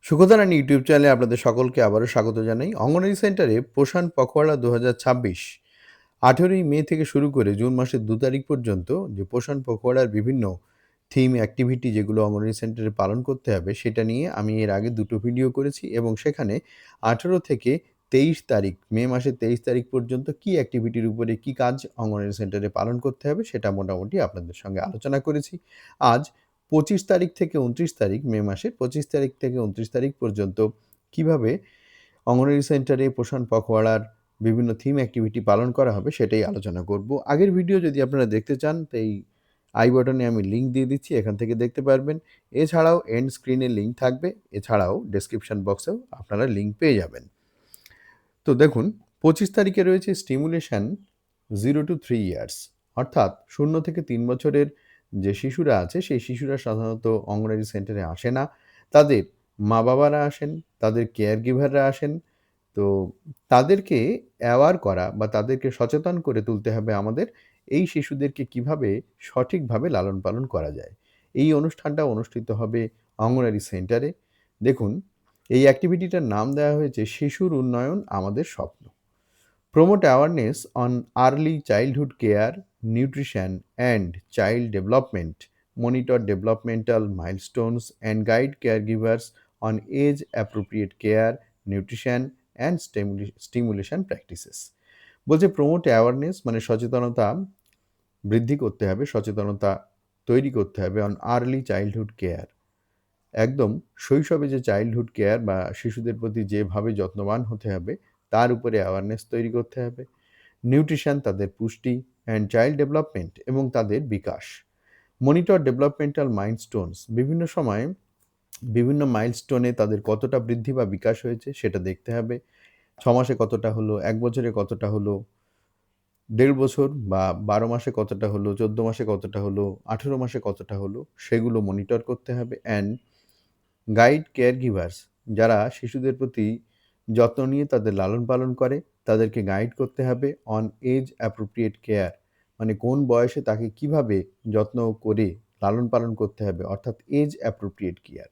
সুখদারানী YouTube চ্যানেলে আপনাদের সকলকে আবারও স্বাগত জানাই। অঙ্গনওয়াড়ি সেন্টারে পোষণ পখওয়াড়া ২০২৬ ১৮ই মে থেকে শুরু করে জুন মাসের ২ তারিখ পর্যন্ত যে পোষণ পখওয়াড়ার বিভিন্ন থিম অ্যাক্টিভিটি যেগুলো অঙ্গনওয়াড়ি সেন্টারে পালন করতে হবে সেটা নিয়ে আমি এর আগে ২ টো ভিডিও করেছি এবং সেখানে ১৮ থেকে ২৩ তারিখ মে মাসের ২৩ তারিখ পর্যন্ত কী অ্যাক্টিভিটির উপরে কী কাজ অঙ্গনওয়াড়ি সেন্টারে পালন করতে হবে সেটা মোটামুটি আপনাদের সঙ্গে আলোচনা করেছি। আজ ২৫ তারিখ থেকে ২৯ তারিখ মে মাসের ২৫ তারিখ থেকে ২৯ তারিখ পর্যন্ত কিভাবে অঙ্গনওয়াড়ি সেন্টারে পোষণ পখওয়াড়ার বিভিন্ন থিম অ্যাক্টিভিটি পালন করা হবে সেটাই আলোচনা করব। আগের ভিডিও যদি আপনারা দেখতে চান তো এই আই বাটনে আমি লিঙ্ক দিয়ে দিচ্ছি, এখান থেকে দেখতে পারবেন। এছাড়াও এন্ড স্ক্রিনে লিঙ্ক থাকবে, এছাড়াও ডেসক্রিপশন বক্সেও আপনারা লিঙ্ক পেয়ে যাবেন। তো দেখুন ২৫ তারিখে রয়েছে স্টিমুলেশন 0 to 3 ইয়ার্স, অর্থাৎ ০ থেকে ৩ বছরের যে শিশুরা আছে সেই শিশুরা সাধারণত অঙ্গনওয়াড়ি সেন্টারে আসে না। তাদের মা-বাবারা আসেন, তাদের কেয়ার গিভাররা আসেন। তো তাদেরকে অ্যাওয়ার করা বা তাদেরকে সচেতন করে তুলতে হবে আমাদের এই শিশুদেরকে কিভাবে সঠিকভাবে লালন-পালন করা যায়। এই অনুষ্ঠানটা অনুষ্ঠিত হবে অঙ্গনওয়াড়ি সেন্টারে। দেখুন এই অ্যাক্টিভিটিটার নাম দেওয়া হয়েছে শিশুর উন্নয়ন আমাদের স্বপ্ন। Promote awareness on early childhood care, nutrition, and child development, monitor developmental milestones, and guide caregivers on age appropriate care, nutrition, and stimulation practices. বলছে প্রমোট অ্যাওয়ারনেস মানে সচেতনতা বৃদ্ধি করতে হবে, সচেতনতা তৈরি করতে হবে অন আর্লি চাইল্ডহুড কেয়ার। একদম শৈশবে যে চাইল্ডহুড কেয়ার বা শিশুদের প্রতি যেভাবে যত্নবান হতে হবে তার উপরে অ্যাওয়ারনেস তৈরি করতে হবে। নিউট্রিশন তাদের পুষ্টি, অ্যান্ড চাইল্ড ডেভেলপমেন্ট এবং তাদের বিকাশ। মনিটর ডেভেলপমেন্টাল মাইলস্টোনস, বিভিন্ন সময়ে বিভিন্ন মাইলস্টোনে তাদের কতটা বৃদ্ধি বা বিকাশ হয়েছে সেটা দেখতে হবে। ৬ মাসে কতটা হলো, ১ বছরে কতটা হলো, ১.৫ বছর বা ১২ মাসে কতটা হলো, ১৪ মাসে কতটা হলো, ১৮ মাসে কতটা হলো সেগুলো মনিটর করতে হবে। অ্যান্ড গাইড কেয়ার গিভার্স, যারা শিশুদের প্রতি যত্ন নিয়ে তাদের লালন পালন করে তাদেরকে গাইড করতে হবে অন এজ অ্যাপ্রোপ্রিয়েট কেয়ার, মানে কোন বয়সে তাকে কিভাবে যত্ন করে লালন পালন করতে হবে, অর্থাৎ এজ অ্যাপ্রোপ্রিয়েট কেয়ার।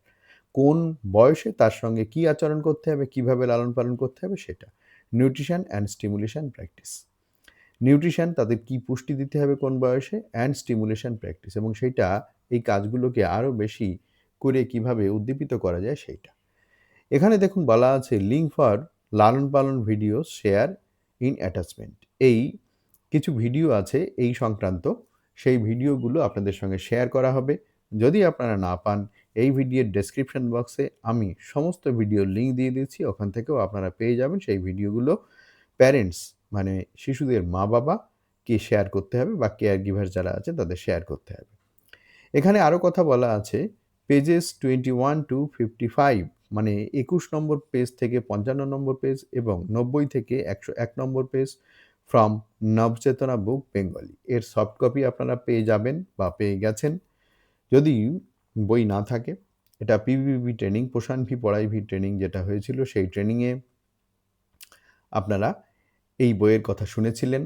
কোন বয়সে তার সঙ্গে কী আচরণ করতে হবে, কিভাবে লালন পালন করতে হবে সেটা। Nutrition and stimulation practice, nutrition তাদের কী পুষ্টি দিতে হবে কোন বয়সে, অ্যান্ড স্টিমুলেশন প্র্যাকটিস এবং সেইটা এই কাজগুলোকে আরও বেশি করে কিভাবে উদ্দীপিত করা যায় সেইটা। এখানে দেখুন বলা আছে লিঙ্ক ফর লালন পালন ভিডিও শেয়ার ইন অ্যাটাচমেন্ট। এই কিছু ভিডিও আছে এই সংক্রান্ত, সেই ভিডিওগুলো আপনাদের সঙ্গে শেয়ার করা হবে। যদি আপনারা না পান এই ভিডিওর ডেসক্রিপশন বক্সে আমি সমস্ত ভিডিওর লিঙ্ক দিয়ে দিচ্ছি, ওখান থেকেও আপনারা পেয়ে যাবেন সেই ভিডিওগুলো। প্যারেন্টস মানে শিশুদের মা-বাবাকে শেয়ার করতে হবে বা কেয়ার গিভার যারা আছে তাদের শেয়ার করতে হবে। এখানে আরও কথা বলা আছে পেজেস 21 to 55, মানে ২১ নম্বর পেজ থেকে ৫৫ নম্বর পেজ এবং ৯০ থেকে ১০১ নম্বর পেজ ফ্রম নবচেতনা বুক বেঙ্গলি, এর সফট কপি আপনারা পেয়ে যাবেন বা পেয়ে গেছেন। যদি বই না থাকে, এটা পিভিভি ট্রেনিং, পোষণ ভি পড়াই ভি ট্রেনিং যেটা হয়েছিল সেই ট্রেনিংয়ে আপনারা এই বইয়ের কথা শুনেছিলেন।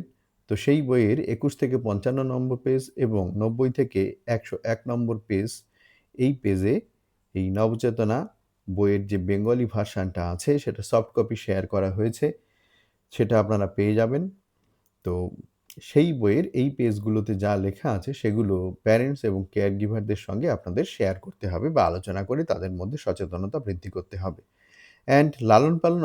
তো সেই বইয়ের ২১ থেকে ৫৫ নম্বর পেজ এবং ৯০ থেকে ১০১ নম্বর পেজ, এই পেজে এই নবচেতনা বইয়ের যে বেঙ্গলি ভার্সানটা আছে সেটা সফট কপি শেয়ার করা হয়েছে, সেটা আপনারা পেয়ে যাবেন। তো সেই বইয়ের এই পেজগুলোতে যা লেখা আছে সেগুলো প্যারেন্টস এবং কেয়ার গিভারদের সঙ্গে আপনাদের শেয়ার করতে হবে বা আলোচনা করে তাদের মধ্যে সচেতনতা বৃদ্ধি করতে হবে। অ্যান্ড লালন পালন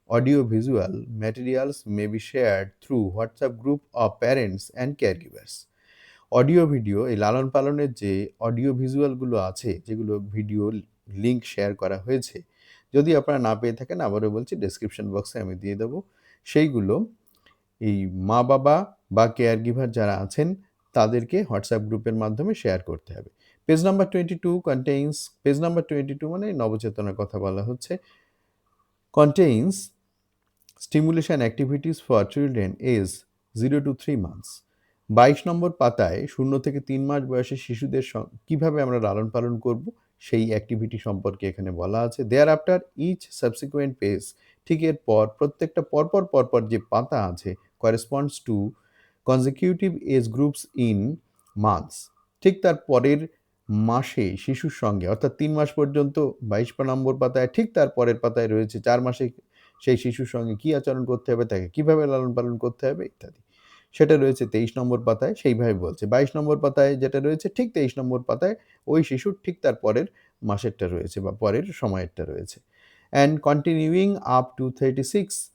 audio visual materials may be shared through WhatsApp group of parents and caregivers. Audio video এই লালন পালনের যে অডিও ভিজুয়ালগুলো আছে, যেগুলো ভিডিও লিঙ্ক শেয়ার করা হয়েছে, যদি আপনারা না পেয়ে থাকেন আবারও বলছি ডেসক্রিপশন বক্সে আমি দিয়ে দেবো। সেইগুলো এই মা-বাবা বা কেয়ার গিভার যারা আছেন তাদেরকে হোয়াটসঅ্যাপ গ্রুপের মাধ্যমে শেয়ার করতে হবে। Page number 22 contains, page number 22 মানে নবচেতনার কথা বলা হচ্ছে, contains stimulation activities for children age 0 to 3 months. ২২ নম্বর পাতায় ০ থেকে ৩ মাস বয়সী শিশুদের কিভাবে আমরা লালন পালন করব সেই অ্যাক্টিভিটি সম্পর্কে এখানে বলা আছে। There after each subsequent page, ঠিক এরপর প্রত্যেকটা পরপর যে পাতা আছে corresponds to consecutive age groups in months, ঠিক তার পরের মাসে শিশুর সঙ্গে অর্থাৎ ৩ মাস পর্যন্ত ২২ নম্বর পাতায়, ঠিক তার পরের পাতায় রয়েছে ৪ মাসে সেই শিশুর সঙ্গে কী আচরণ করতে হবে, তাকে কিভাবে লালন-পালন করতে হবে ইত্যাদি। সেটা রয়েছে ২৩ নম্বর পাতায়, সেইভাবে বলছে। ২২ নম্বর পাতায় যেটা রয়েছে ঠিক ২৩ নম্বর পাতায় ওই শিশুর ঠিক তার পরের মাসেরটা রয়েছে বা পরের সময়েরটা রয়েছে। And continuing up to 36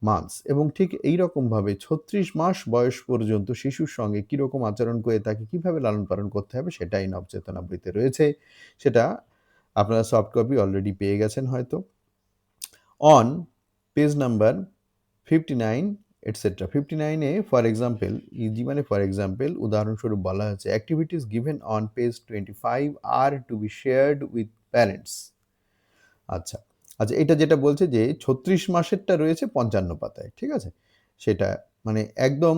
months, এবং ঠিক এইরকমভাবে ৩৬ মাস বয়স পর্যন্ত শিশুর সঙ্গে কীরকম আচরণ করে তাকে কীভাবে লালন-পালন করতে হবে সেটাই নবচেতনা বইতে রয়েছে। সেটা আপনারা সফট কপি অলরেডি পেয়ে গেছেন হয়তো। On page number 59 etcetera. 59 এ ফর এক্সাম্পল, ইজি মানে ফর এক্সাম্পল, উদাহরণস্বরূপ বলা হয়েছে activities given on page 25 are to be shared with parents. আচ্ছা, আচ্ছা, এটা যেটা বলছে যে ৩৬ মাসেরটা রয়েছে ৫৫ পাতায়, ঠিক আছে? সেটা মানে একদম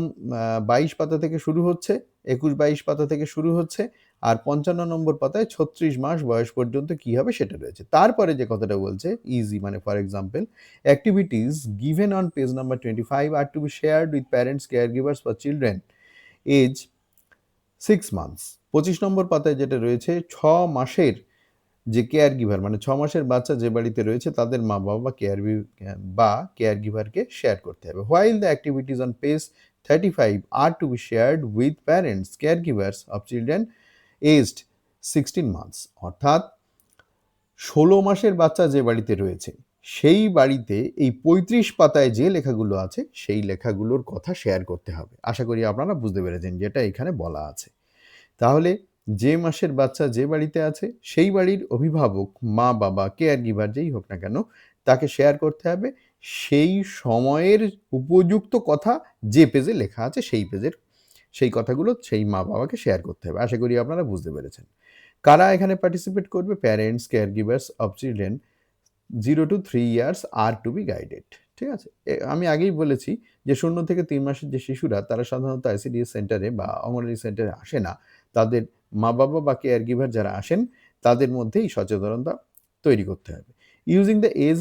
২২ পাতা থেকে শুরু হচ্ছে, ২১-২২ পাতা থেকে শুরু হচ্ছে, আর ৫৫ নম্বর পাতায় ৩৬ মাস বয়স পর্যন্ত কী হবে সেটা রয়েছে। তারপরে যে কথাটা বলছে ইজি মানে for example, activities given on page number 25 are to be shared with parents, care givers for children age 6 months. ২৫ নম্বর পাতায় যেটা রয়েছে ৬ মাসের যে কেয়ার গিভার মানে ৬ মাসের বাচ্চা যে বাড়িতে রয়েছে তাদের মা-বাবা বা কেয়ার গিভারকে শেয়ার করতে হবে। While the activities on page 35 are to be shared with parents, care givers of children aged 16 months. অর্থাৎ ১৬ মাসের বাচ্চা যে বাড়িতে রয়েছে সেই বাড়িতে এই ৩৫ পাতায় যে লেখাগুলো আছে সেই লেখাগুলোর কথা শেয়ার করতে হবে। আশা করি আপনারা বুঝতে পেরেছেন যেটা এখানে বলা আছে। তাহলে যে মাসের বাচ্চা যে বাড়িতে আছে সেই বাড়ির অভিভাবক, মা-বাবা, কেয়ার গিভার যেই হোক না কেন, তাকে শেয়ার করতে হবে সেই সময়ের উপযুক্ত কথা যে পেজে লেখা আছে সেই পেজের সেই কথাগুলো সেই মা-বাবাকে শেয়ার করতে হবে। আশা করি আপনারা বুঝতে পেরেছেন। কারা এখানে পার্টিসিপেট করবে? Parents, care givers of children 0 to 3 years are to be guided. ঠিক আছে? আমি আগেই বলেছি যে ০ থেকে ৩ মাসের যে শিশুরা তারা সাধারণত আইসিডিএস সেন্টারে বা অঙ্গনওয়াড়ি সেন্টারে আসে না। তাদের মা-বাবা বা কেয়ার গিভার যারা আসেন তাদের মধ্যে এই সচেতনতা তৈরি করতে হবে। Using the age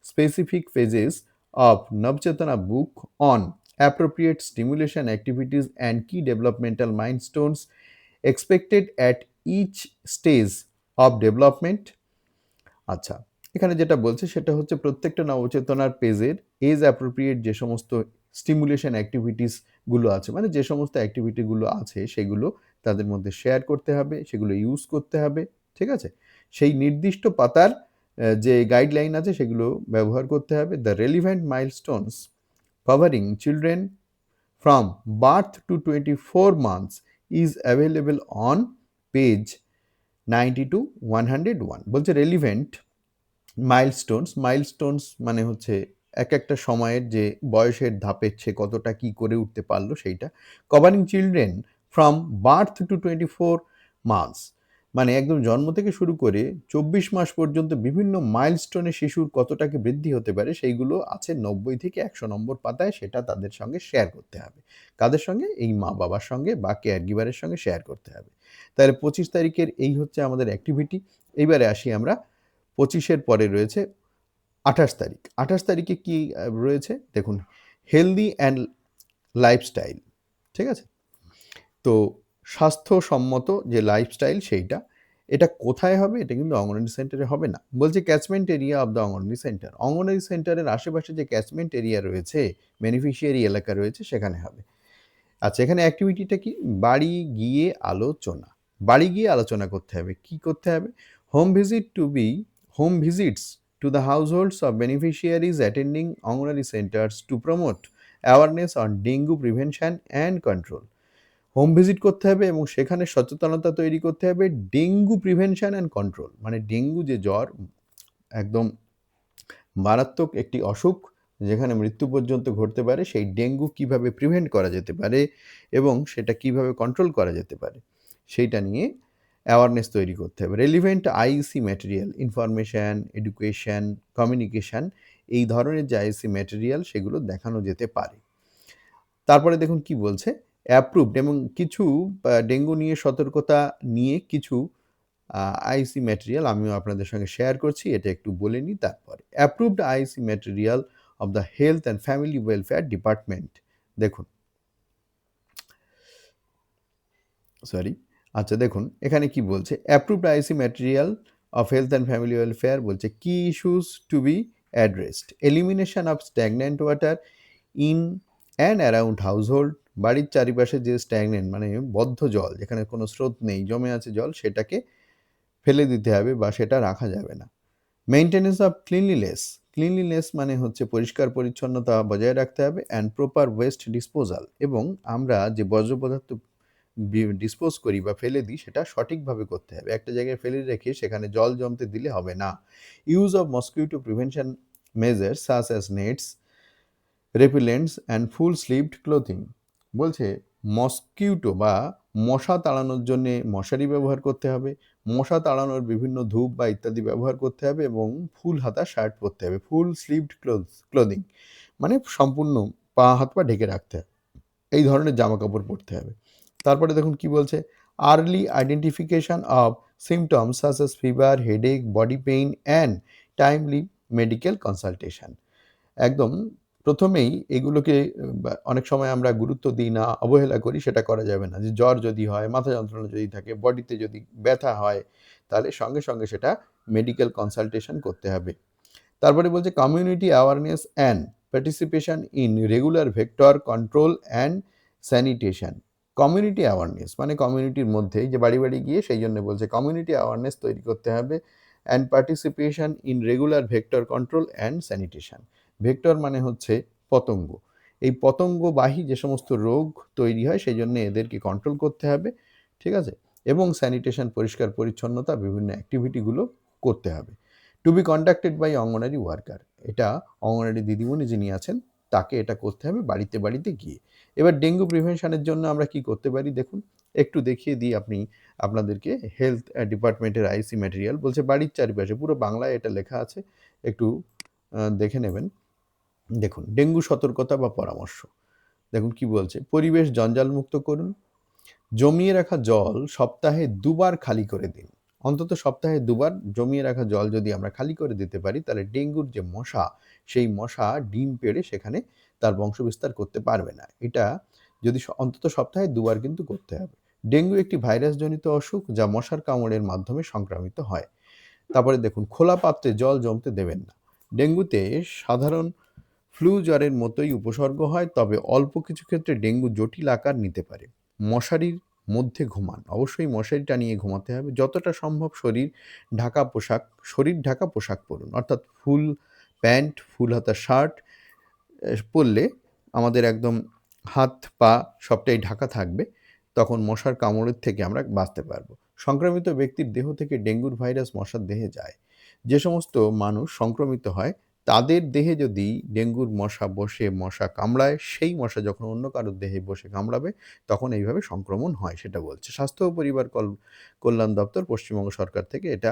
specific phases of Navchetana book on appropriate stimulation activities and key developmental milestones expected at each stage of development. আচ্ছা, এখানে যেটা বলছে সেটা হচ্ছে প্রত্যেকটা নবচেতনার পেজের এজ অ্যাপ্রোপ্রিয়েট যে সমস্ত স্টিমুলেশন অ্যাক্টিভিটিস গুলো আছে, মানে যে সমস্ত অ্যাক্টিভিটি গুলো আছে সেগুলো তাদের মধ্যে শেয়ার করতে হবে, সেগুলো ইউজ করতে হবে, ঠিক আছে? সেই নির্দিষ্ট পাতার যে গাইডলাইন আছে সেগুলো ব্যবহার করতে হবে। The relevant milestones covering children from birth two 24 months is available on page 90 to 101। বলছে রেলিভেন্ট মাইলস্টোনস মানে হচ্ছে একটা সময়ের যে বয়সের ধাপের সে কতটা কি করে উঠতে পারলো সেইটা। Covering children from birth two 24 months মানে একদম জন্ম থেকে শুরু করে ২৪ মাস পর্যন্ত বিভিন্ন মাইলস্টোনে শিশুর কতটা কি বৃদ্ধি হতে পারে সেইগুলো আছে ৯০ থেকে ১০০ নম্বর পাতায়, সেটা তাদের সঙ্গে শেয়ার করতে হবে। কাদের সঙ্গে? এই মা-বাবার সঙ্গে বা কেয়ার গিভারের সঙ্গে শেয়ার করতে হবে। তাহলে ২৫ তারিখের এই হচ্ছে আমাদের অ্যাক্টিভিটি। এইবারে আসি আমরা ২৫ এর পরে রয়েছে ২৮ তারিখ। ২৮ তারিখে কি রয়েছে? দেখুন, হেলদি অ্যান্ড লাইফস্টাইল, ঠিক আছে? তো স্বাস্থ্যসম্মত যে লাইফস্টাইল সেইটা, এটা কোথায় হবে? এটা কিন্তু অঙ্গনওয়াড়ি সেন্টারে হবে না। বলছে catchment area of the anganwadi centre. Anganwadi সেন্টারের আশেপাশে যে ক্যাচমেন্ট এরিয়া রয়েছে, বেনিফিশিয়ারি এলাকা রয়েছে সেখানে হবে। আচ্ছা, এখানে অ্যাক্টিভিটিটা কি? বাড়ি গিয়ে আলোচনা। বাড়ি গিয়ে আলোচনা করতে হবে। কি করতে হবে? Home visits to the households of beneficiaries attending anganwadi centres to promote awareness on dengue prevention and control. Home visit করতে হবে এবং সেখানে সচেতনতা তৈরি করতে হবে ডেঙ্গু প্রিভেনশন অ্যান্ড কন্ট্রোল। মানে ডেঙ্গু যে জ্বর, একদম মারাত্মক একটি অসুখ যেখানে মৃত্যু পর্যন্ত ঘটতে পারে, সেই ডেঙ্গু কিভাবে প্রিভেন্ট করা যেতে পারে এবং সেটা কিভাবে কন্ট্রোল করা যেতে পারে সেইটা নিয়ে অ্যাওয়ারনেস তৈরি করতে হবে। রেলিভেন্ট আইসি ম্যাটেরিয়াল, ইনফরমেশান, এডুকেশান, কমিউনিকেশান, এই ধরনের যে আইসি ম্যাটেরিয়াল সেগুলো দেখানো যেতে পারে। তারপরে দেখুন কি বলছে, অ্যাপ্রুভড এবং কিছু ডেঙ্গু নিয়ে সতর্কতা নিয়ে কিছু আইসি ম্যাটেরিয়াল আমিও আপনাদের সঙ্গে শেয়ার করছি, এটা একটু বলে নিই তারপরে। Approved IEC material of the health and family welfare department. দেখুন, আচ্ছা দেখুন, এখানে কি বলছে? Approved IEC material of health and family welfare বলছে কি issues to be addressed. Elimination of stagnant water in and around household. বাড়ির চারিপাশে যে স্ট্যাগন্যান্ট মানে বদ্ধ জল, যেখানে কোনো স্রোত নেই, জমে আছে জল, সেটাকে ফেলে দিতে হবে বা সেটা রাখা যাবে না। Maintenance of cleanliness. ক্লিনলিনেস মানে হচ্ছে পরিষ্কার পরিচ্ছন্নতা বজায় রাখতে হবে অ্যান্ড প্রপার ওয়েস্ট ডিসপোজাল, এবং আমরা যে বর্জ্য পদার্থ ডিসপোজ করি বা ফেলে দিই সেটা সঠিকভাবে করতে হবে। একটা জায়গায় ফেলে রেখে সেখানে জল জমতে দিলে হবে না। Use of mosquito prevention measures such as nets, repellents and full sleeved clothing. বলছে মসকিউটো বা মশা তাড়ানোর জন্য মশারি ব্যবহার করতে হবে, মশা তাড়ানোর বিভিন্ন ধূপ বা ইত্যাদি ব্যবহার করতে হবে, এবং ফুল হাতা শার্ট পরতে হবে। ফুল স্লিভড ক্লোদিং মানে সম্পূর্ণ পা হাত পা ঢেকে রাখতে হবে, এই ধরনের জামা কাপড় পরতে হবে। তারপরে দেখুন কি বলছে, early identification of symptoms such as fever, headache, body pain and timely medical consultation. একদম প্রথমেই এগুলোকে অনেক সময় আমরা গুরুত্ব দিই না, অবহেলা করি, সেটা করা যাবে না। যে জ্বর যদি হয়, মাথা যন্ত্রণা যদি থাকে, বডিতে যদি ব্যথা হয়, তাহলে সঙ্গে সঙ্গে সেটা মেডিকেল কনসালটেশন করতে হবে। তারপরে বলছে community awareness and participation in regular vector control and sanitation. Community awareness মানে কমিউনিটির মধ্যে যে বাড়ি বাড়ি গিয়ে, সেই জন্য বলছে কমিউনিটি অ্যাওয়ারনেস তৈরি করতে হবে and participation in regular vector control and sanitation. Vector মানে হচ্ছে পতঙ্গ। এই পতঙ্গবাহী যে সমস্ত রোগ তৈরি হয়, সেই জন্য এদেরকে কন্ট্রোল করতে হবে, ঠিক আছে, এবং স্যানিটেশন পরিষ্কার পরিচ্ছন্নতা বিভিন্ন অ্যাক্টিভিটিগুলো করতে হবে। To be conducted by anganwadi worker. এটা অঙ্গনারী দিদিমণি যিনি আছেন, তাকে এটা করতে হবে বাড়িতে বাড়িতে গিয়ে। এবার ডেঙ্গু প্রিভেনশনের জন্য আমরা কি করতে পারি দেখুন, একটু দেখিয়ে দিই আপনাদেরকে। হেলথ ডিপার্টমেন্টের আইসি ম্যাটেরিয়াল বলছে বাড়ির চারিপাশে, পুরো বাংলায় এটা লেখা আছে, একটু দেখে নেবেন। দেখুন ডেঙ্গু সতর্কতা বা পরামর্শ, দেখুন কি বলছে, পরিবেশ জঞ্জালমুক্ত করুন, জমিয়ে রাখা জল সপ্তাহে দুবার খালি করে দিন। অন্তত সপ্তাহে দুবার জমিয়ে রাখা জল যদি আমরা খালি করে দিতে পারি, তাহলে ডেঙ্গুর যে মশা, সেই মশা ডিম পেড়ে সেখানে তার বংশবিস্তার করতে পারবে না। এটা যদি অন্তত সপ্তাহে দুবার কিন্তু করতে হবে। ডেঙ্গু একটি ভাইরাসজনিত অসুখ যা মশার কামড়ের মাধ্যমে সংক্রামিত হয়। তারপরে দেখুন খোলা পাত্রে জল জমতে দেবেন না। ডেঙ্গুতে সাধারণ ফ্লু জ্বরের মতোই উপসর্গ হয়, তবে অল্প কিছু ক্ষেত্রে ডেঙ্গু জটিল আকার নিতে পারে। মশারির মধ্যে ঘুমান, অবশ্যই মশারি টানিয়ে ঘুমাতে হবে। যতটা সম্ভব শরীর ঢাকা পোশাক পরুন, অর্থাৎ ফুল প্যান্ট, ফুল হাতা শার্ট পরলে আমাদের একদম হাত পা সবটাই ঢাকা থাকবে, তখন মশার কামড়ের থেকে আমরা বাঁচতে পারবো। সংক্রামিত ব্যক্তির দেহ থেকে ডেঙ্গুর ভাইরাস মশার দেহে যায়। যে সমস্ত মানুষ সংক্রমিত হয়, তাদের দেহে যদি ডেঙ্গুর মশা বসে মশা কামড়ায়, সেই মশা যখন অন্য কারোর দেহে বসে কামড়াবে, তখন এইভাবে সংক্রমণ হয়, সেটা বলছে স্বাস্থ্য ও পরিবার কল্যাণ দপ্তর, পশ্চিমবঙ্গ সরকার থেকে এটা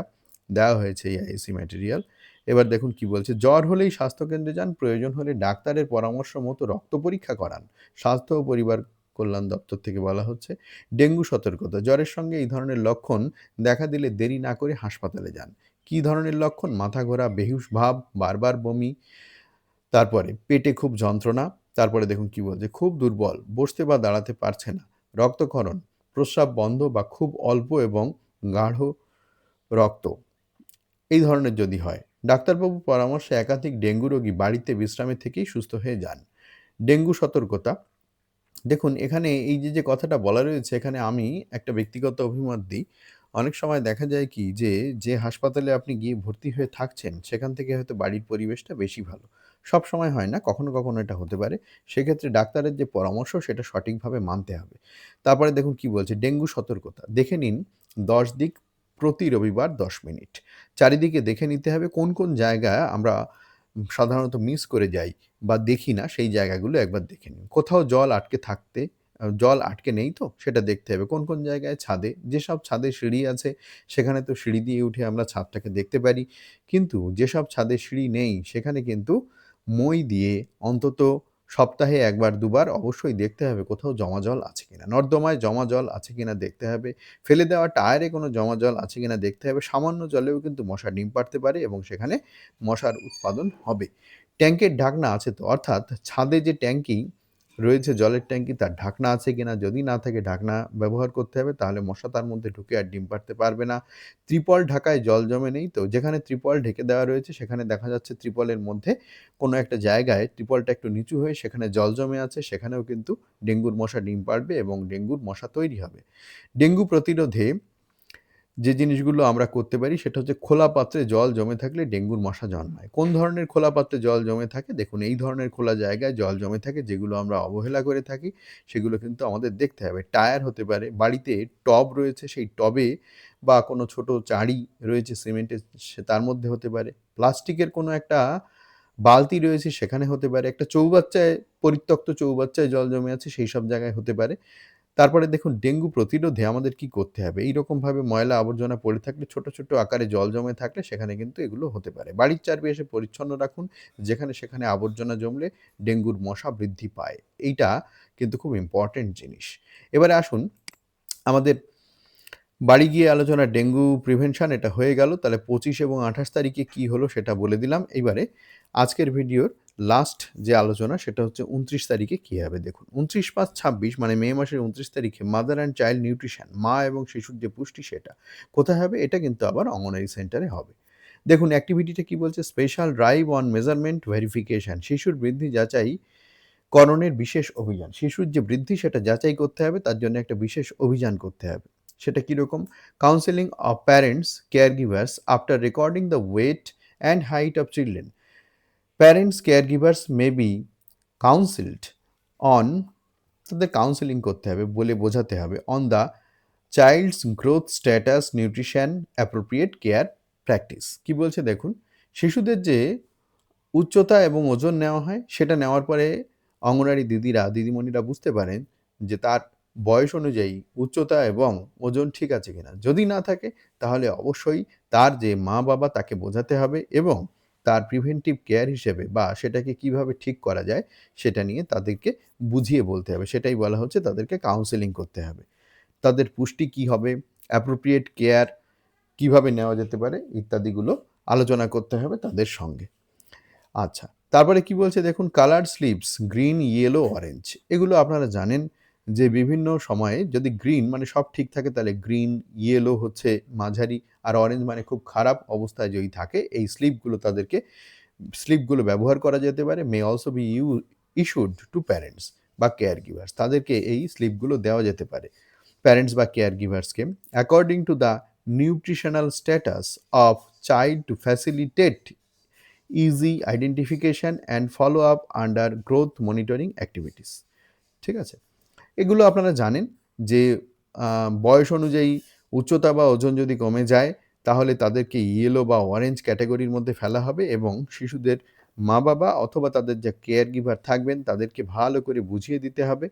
দেওয়া হয়েছে এই আইসি ম্যাটেরিয়াল। এবার দেখুন কি বলছে, জ্বর হলেই স্বাস্থ্যকেন্দ্রে যান, প্রয়োজন হলে ডাক্তারের পরামর্শ মতো রক্ত পরীক্ষা করান। স্বাস্থ্য ও পরিবার কল্যাণ দপ্তর থেকে বলা হচ্ছে। ডেঙ্গু সতর্কতা, জ্বরের সঙ্গে এই ধরনের লক্ষণ দেখা দিলে দেরি না করে হাসপাতালে যান। কি ধরনের লক্ষণ? মাথা ঘোরা, বেহুশ ভাব, বারবার বমি, তারপরে পেটে খুব যন্ত্রণা, তারপরে দেখুন কি বলছে, খুব দুর্বল, বসতে বা দাঁড়াতে পারছে না, রক্তক্ষরণ, প্রস্রাব বন্ধ বা খুব অল্প এবং গাঢ় রক্ত, এই ধরনের যদি হয়, ডাক্তারবাবুর পরামর্শে একাধিক ডেঙ্গু রোগী বাড়িতে বিশ্রামে থেকেই সুস্থ হয়ে যান। ডেঙ্গু সতর্কতা, দেখুন এখানে এই যে কথাটা বলা রয়েছে, এখানে আমি একটা ব্যক্তিগত অভিমত দিই। অনেক সময় দেখা যায় কি যে হাসপাতালে আপনি গিয়ে ভর্তি হয়ে থাকছেন, সেখান থেকে হয়তো বাড়ির পরিবেশটা বেশি ভালো। সবসময় হয় না, কখনো কখনো এটা হতে পারে। সেক্ষেত্রে ডাক্তারের যে পরামর্শ, সেটা সঠিকভাবে মানতে হবে। তারপরে দেখুন কি বলছে, ডেঙ্গু সতর্কতা, দেখে নিন ১০ দিক প্রতি রবিবার ১০ মিনিট। চারিদিকে দেখে নিতে হবে কোন কোন জায়গা আমরা সাধারণত মিস করে যাই বা দেখি না, সেই জায়গাগুলো একবার দেখে নিন। কোথাও জল আটকে নেই তো? সেটা দেখতে হবে। কোন কোন জায়গায় ছাদে, যেসব ছাদে সিঁড়ি আছে, সেখানে তো সিঁড়ি দিয়ে উঠে আমরা ছাদটাকে দেখতে পারি। কিন্তু যেসব ছাদে সিঁড়ি নেই, সেখানে কিন্তু মই দিয়ে অন্তত সপ্তাহে ১ বার ২ বার অবশ্যই দেখতে হবে কোথাও জমা জল আছে কিনা। নর্দমায় জমা জল আছে কিনা দেখতে হবে। ফেলে দেওয়া টায়ারে কোনো জমা জল আছে কিনা দেখতে হবে। সামান্য জলেও কিন্তু মশা ডিম পাড়তে পারে এবং সেখানে মশার উৎপাদন হবে। ট্যাঙ্কের ঢাকনা আছে তো? অর্থাৎ ছাদে যে ট্যাঙ্কি রয়েছে জলের ট্যাঙ্কি তার ঢাকনা আছে কিনা, যদি না থাকে ঢাকনা ব্যবহার করতে হবে, তাহলে মশা তার মধ্যে ঢুকে আর ডিম পাড়তে পারবে না। ত্রিপল ঢাকায় জল জমে নেই তো, যেখানে ত্রিপল ঢেকে দেওয়া রয়েছে সেখানে দেখা যাচ্ছে ত্রিপলের মধ্যে কোনো একটা জায়গায় ত্রিপলটা একটু নিচু হয়ে সেখানে জল জমে আছে, সেখানেও কিন্তু ডেঙ্গুর মশা ডিম পাড়বে এবং ডেঙ্গুর মশা তৈরি হবে। ডেঙ্গু প্রতিরোধে যে জিনিসগুলো আমরা করতে পারি সেটা হচ্ছে খোলা পাত্রে জল জমে থাকলে ডেঙ্গুর মশা জন্মায়। কোন ধরনের খোলা পাত্রে জল জমে থাকে? দেখুন, এই ধরনের খোলা জায়গায় জল জমে থাকে যেগুলো আমরা অবহেলা করে থাকি, সেগুলো কিন্তু আমাদের দেখতে হবে। টায়ার হতে পারে, বাড়িতে টব রয়েছে সেই টবে বা কোনো ছোট চাড়ি রয়েছে সিমেন্টের তার মধ্যে হতে পারে, প্লাস্টিকের কোনো একটা বালতি রয়েছে সেখানে হতে পারে, একটা চৌবাচ্চায় পরিত্যক্ত চৌবাচ্চায় জল জমে আছে সেই সব জায়গায় হতে পারে। তারপরে দেখুন, ডেঙ্গু প্রতিরোধে আমাদের কি করতে হবে? এইরকমভাবে ময়লা আবর্জনা পড়ে থাকলে, ছোট, ছোট আকারে জল জমে থাকলে সেখানে কিন্তু এগুলো হতে পারে। বাড়ির চারপাশে পরিচ্ছন্ন রাখুন। যেখানে সেখানে আবর্জনা জমলে ডেঙ্গুর মশা বৃদ্ধি পায়। এইটা কিন্তু খুব ইম্পর্টেন্ট জিনিস। এবারে আসুন আমাদের বাড়ি গিয়ে আলোচনা ডেঙ্গু প্রিভেনশন এটা হয়ে গেল। তাহলে ২৫ এবং ২৮ তারিখে কি হলো সেটা বলে দিলাম। এইবারে আজকের ভিডিওর লাস্ট যে আলোচনা সেটা হচ্ছে ২৯ তারিখে কি হবে দেখুন। ২৯/৫/২৬ মানে মে মাসের ২৯ তারিখে মাদার অ্যান্ড চাইল্ড নিউট্রিশন, মা এবং শিশুর যে পুষ্টি সেটা। কোথায় হবে? এটা কিন্তু আবার অঙ্গনওয়াড়ি সেন্টারে হবে। দেখুন অ্যাক্টিভিটিটা কি বলছে? Special drive on measurement verification, শিশুর বৃদ্ধি যাচাই করণের বিশেষ অভিযান। শিশুর যে বৃদ্ধি সেটা যাচাই করতে হবে, তার জন্য একটা বিশেষ অভিযান করতে হবে। সেটা কীরকম? Counselling of parents, care givers after recording the weight and height of children. Parents, care givers may be counselled on, তাদের কাউন্সেলিং করতে হবে, বলে বোঝাতে হবে, on the child's growth status, nutrition, appropriate care practice. কি বলছে দেখুন, শিশুদের যে উচ্চতা এবং ওজন নেওয়া হয় সেটা নেওয়ার পরে অঙ্গনওয়াড়ি দিদিমণিরা বুঝতে পারেন যে তার বয়স অনুযায়ী উচ্চতা এবং ওজন ঠিক আছে কিনা। যদি না থাকে তাহলে অবশ্যই তার যে মা বাবা তাকে বোঝাতে হবে এবং তার প্রিভেন্টিভ কেয়ার হিসেবে বা সেটাকে কিভাবে ঠিক করা যায় সেটা নিয়ে তাদেরকে বুঝিয়ে বলতে হবে। সেটাই বলা হচ্ছে তাদেরকে কাউন্সেলিং করতে হবে। তাদের পুষ্টি কি হবে, অ্যাপ্রোপ্রিয়েট কেয়ার কিভাবে নেওয়া যেতে পারে ইত্যাদিগুলো আলোচনা করতে হবে তাদের সঙ্গে। আচ্ছা, তারপরে কি বলছে দেখুন, colour slips green, yellow, orange. এগুলো আপনারা জানেন যে বিভিন্ন সময়ে যদি গ্রিন মানে সব ঠিক থাকে তাহলে গ্রিন, ইয়েলো হচ্ছে মাঝারি, আর অরেঞ্জ মানে খুব খারাপ অবস্থায় যদি থাকে, এই স্লিপগুলো ব্যবহার করা যেতে পারে। May also be issued to parents বা কেয়ার গিভার্স, তাদেরকে এই স্লিপগুলো দেওয়া যেতে পারে প্যারেন্টস বা কেয়ার গিভার্সকে। According to the nutritional status of child to facilitate easy identification and follow up under growth monitoring activities. ঠিক আছে, এগুলো আপনারা জানেন যে বয়স অনুযায়ী উচ্চতা বা ওজন যদি কমে যায় তাহলে তাদেরকে ইয়েলো বা অরেঞ্জ ক্যাটাগরির মধ্যে ফেলা হবে এবং শিশুদের মা বাবা অথবা তাদের যে কেয়ার গিভার থাকবেন তাদেরকে ভালো করে বুঝিয়ে দিতে হবে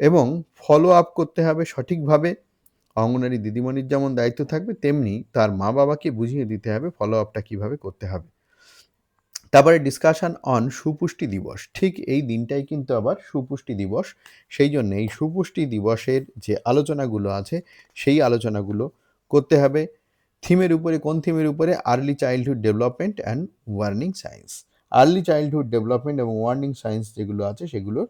এবং ফলো আপ করতে হবে সঠিকভাবে। অঙ্গনওয়াড়ি দিদিমণির যেমন দায়িত্ব থাকবে তেমনি তার মা বাবাকে বুঝিয়ে দিতে হবে ফলো আপটা কীভাবে করতে হবে। তারপরে ডিসকাশন অন সুপুষ্টি দিবস, ঠিক এই দিনটাই কিন্তু আবার সুপুষ্টি দিবস। সেই জন্য এই সুপুষ্টি দিবসের যে আলোচনাগুলো আছে সেই আলোচনাগুলো করতে হবে। থিমের উপরে, কোন থিমের উপরে? Early childhood development and warning science. Early childhood development এবং ওয়ার্নিং সায়েন্স যেগুলো আছে সেগুলোর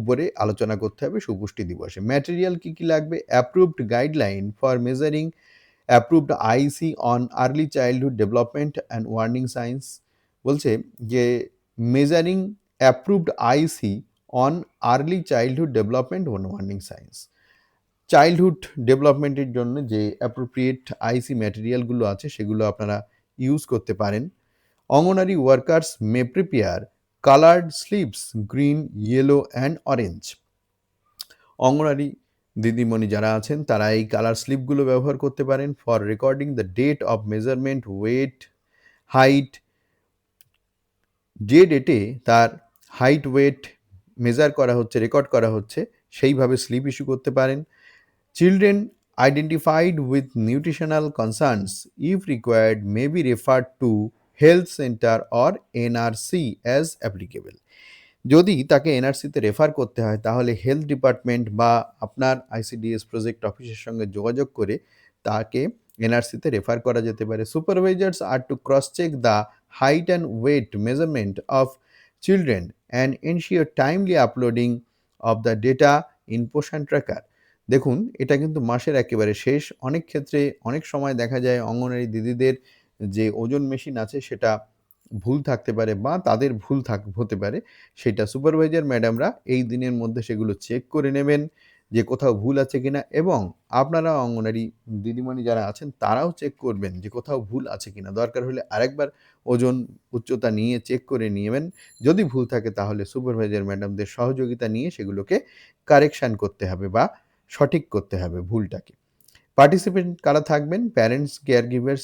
উপরে আলোচনা করতে হবে সুপুষ্টি দিবসে। ম্যাটেরিয়াল কী কী লাগবে? Approved guideline for measuring, approved IC on early childhood development and warning science. বলছে যে measuring approved IC on early childhood development and warning science. Childhood ডেভেলপমেন্টের জন্য যে অ্যাপ্রোপ্রিয়েট আইসি ম্যাটেরিয়ালগুলো আছে সেগুলো আপনারা ইউজ করতে পারেন। Anganwadi workers may prepare coloured slips green, yellow and orange. Anganwadi দিদিমণি যারা আছেন তারা এই কালার স্লিপগুলো ব্যবহার করতে পারেন for recording the date of measurement, weight, height. যে ডেটে তার হাইট, ওয়েট মেজার করা হচ্ছে, রেকর্ড করা হচ্ছে, সেইভাবে স্লিপ ইস্যু করতে পারেন। Children identified with nutritional concerns if required may be referred to health centre or NRC as applicable. যদি তাকে এনআরসিতে রেফার করতে হয় তাহলে হেলথ ডিপার্টমেন্ট বা আপনার আইসিডিএস প্রজেক্ট অফিসের সঙ্গে যোগাযোগ করে তাকে এনআরসিতে রেফার করা যেতে পারে। Supervisors are to cross check the height and weight measurement of children and ensure timely uploading of the data in পোষণ ট্র্যাকার। দেখুন, এটা কিন্তু মাসের একেবারে শেষ। অনেক ক্ষেত্রে অনেক সময় দেখা যায় অঙ্গনওয়াড়ি দিদিদের যে ওজন মেশিন আছে সেটা ভুল থাকতে পারে বা তাদের ভুল হতে পারে। সেটা সুপারভাইজার ম্যাডামরা এই দিনের মধ্যে সেগুলো চেক করে নেবেন যে কোথাও ভুল আছে কিনা, এবং আপনারা অঙ্গনওয়াড়ি দিদিমণি যারা আছেন তারাও চেক করবেন যে কোথাও ভুল আছে কিনা। দরকার হলে আরেকবার ওজন, উচ্চতা নিয়ে চেক করে নিবেন। যদি ভুল থাকে তাহলে সুপারভাইজার ম্যাডামদের সহযোগিতা নিয়ে সেগুলোকে কারেকশন করতে হবে বা সঠিক করতে হবে ভুলটাকে। পার্টিসিপেন্ট কারা থাকবেন? প্যারেন্টস, কেয়ার গিভার্স,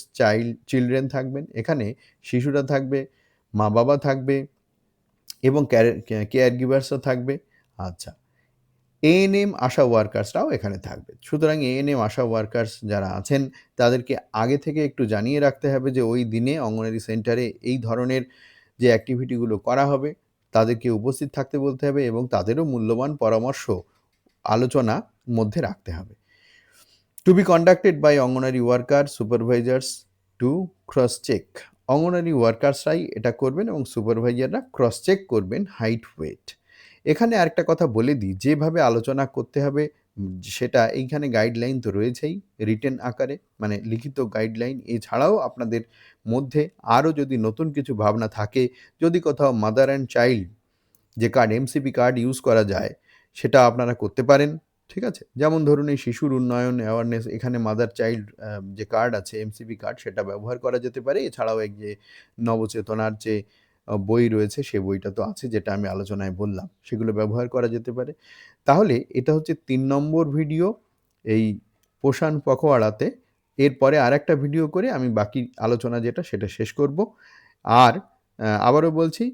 চিলড্রেন থাকবেন। এখানে শিশুরা থাকবে, মা-বাবা থাকবে এবং কেয়ার গিভার্সও থাকবে। আচ্ছা। এএনএম, আশা ওয়ার্কার্সরাও এখানে থাকবে। সুতরাং এএনএম, আশা ওয়ার্কার্স যারা আছেন তাদেরকে আগে থেকে একটু জানিয়ে রাখতে হবে যে ওই দিনে অঙ্গনওয়াড়ি সেন্টারে এই ধরনের যে অ্যাক্টিভিটিগুলো করা হবে তাদেরকে উপস্থিত থাকতে বলতে হবে এবং তাদেরও মূল্যবান পরামর্শ আলোচনা মধ্যে রাখতে হবে। To be conducted by anganwadi worker supervisors to cross check. Anganwadi ওয়ার্কার্সরাই এটা করবেন এবং সুপারভাইজাররা ক্রস চেক করবেন হাইট, ওয়েট। এখানে আরেকটা কথা বলে দিই, যেভাবে আলোচনা করতে হবে সেটা এইখানে গাইডলাইন তো রয়েছেই রিটেন আকারে, মানে লিখিত গাইডলাইন। এছাড়াও আপনাদের মধ্যে আরও যদি নতুন কিছু ভাবনা থাকে, যদি কোথাও মাদার অ্যান্ড চাইল্ড যে কার্ড, এমসিপি কার্ড ইউজ করা যায়, সেটা আপনারা করতে পারেন। ঠিক আছে? যেমন ধরুন এই শিশুর উন্নয়ন অ্যাওয়ারনেস, এখানে মাদার চাইল্ড যে কার্ড আছে, এমসিপি কার্ড, সেটা ব্যবহার করা যেতে পারে। এছাড়াও এই যে নবচেতনার যে বই রয়েছে, সে বইটা তো আছে যেটা আমি আলোচনায় বললাম, সেগুলো ব্যবহার করা যেতে পারে। তাহলে এটা হচ্ছে ৩ নম্বর ভিডিও এই পোষণ পখওয়াড়াতে। এরপরে আরেকটা ভিডিও করে আমি বাকি আলোচনা যেটা সেটা শেষ করব। আর আবারও বলছি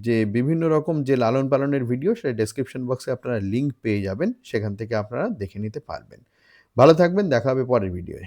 যে বিভিন্ন রকম যে লালন পালনের ভিডিও সেটা ডেসক্রিপশন বক্সে আপনারা লিঙ্ক পেয়ে যাবেন, সেখান থেকে আপনারা দেখে নিতে পারবেন। ভালো থাকবেন, দেখা হবে পরের ভিডিওয়ে।